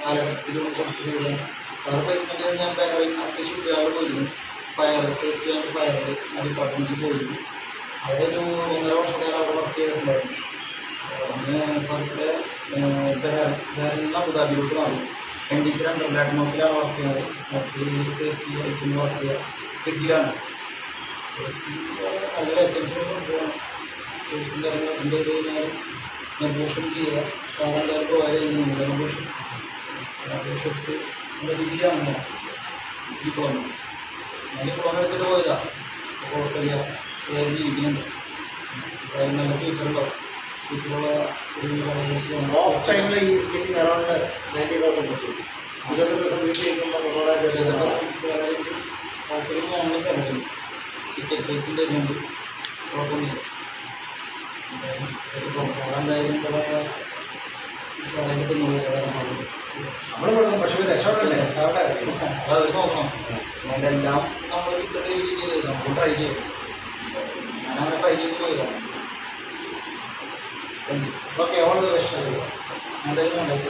കാലഘട്ടത്തിൽ കുറച്ച് പേര് സാറ് പ്ലേസ്മെൻറ്റ് ഞാൻ ബെഹറിൻ അസോസിയേറ്റ് പോയിരുന്നു. ഫയർ സേഫ്റ്റി ആൻഡ് ഫയർ ഡിപ്പാർട്ട്മെൻറ്റിൽ പോയിരുന്നു. അവിടെ ഒരു 1.5 വർഷക്കാലം അവിടെ വർക്ക് ചെയ്തിട്ടുണ്ടായിരുന്നു. അന്ന് പുറത്തെ ബെഹറിൽ നിന്ന് അബുദാബിയിലോട്ട് മാറി. NDC ബ്ലാക്ക് നോക്കിലാണ് വർക്ക് ചെയ്യുന്നത്. നോക്കി സേഫ്റ്റി ആയിട്ട് വർക്ക് ചെയ്യുക. ഡിഗ്രിയിലാണ് സേഫ്റ്റി നല്ല വേക്കൻസികൾ സംഭവമാണ്. കോഴ്സും കാര്യങ്ങളും അറ്റൻഡ് ചെയ്ത് കഴിഞ്ഞാൽ നെഗോഷ്യം ചെയ്യുക. സാധാരണ പ്രൊവൈഡ് ചെയ്യുന്നുണ്ട് നെഗോഷ്യത്ത് നമ്മുടെ ഡിഗ്രിയാണ്. ഡിപ്ലോമ ഞാൻ ഡിപ്ലോമ എടുത്തിട്ട് പോയതാണ്. കുഴപ്പമില്ല, വേറെ ജീവിക്കുന്നുണ്ട്. നല്ല ഫ്യൂച്ചറുണ്ടാവും. ഫ്യൂച്ചറുള്ള ഒരു ഓഫ് ടൈമിൽ ഈ സ്കില്ലിംഗ് അറൗണ്ട് 90,000 rupees. 20 ദിവസം വീട്ടിൽ ഇരിക്കുമ്പോൾ ഓഫറിൽ മോണിൽ സാലറി ടിക്കറ്റ് പ്രൈസിൻ്റെ വരുന്നുണ്ട്. കുഴപ്പമൊന്നുമില്ല. എന്തായാലും സാലറി നമ്മൾ പക്ഷേ രക്ഷപ്പെടണ്ടേ? അത് നോക്കണം. അതെല്ലാം നമ്മൾ കിട്ടുന്ന രീതിയിൽ നമുക്ക് ട്രൈ ചെയ്യും. ഞാനങ്ങനെ ട്രൈ ചെയ്ത് പോയതാണ്. Okay, all the best. എന്തായാലും ഉണ്ടാക്കി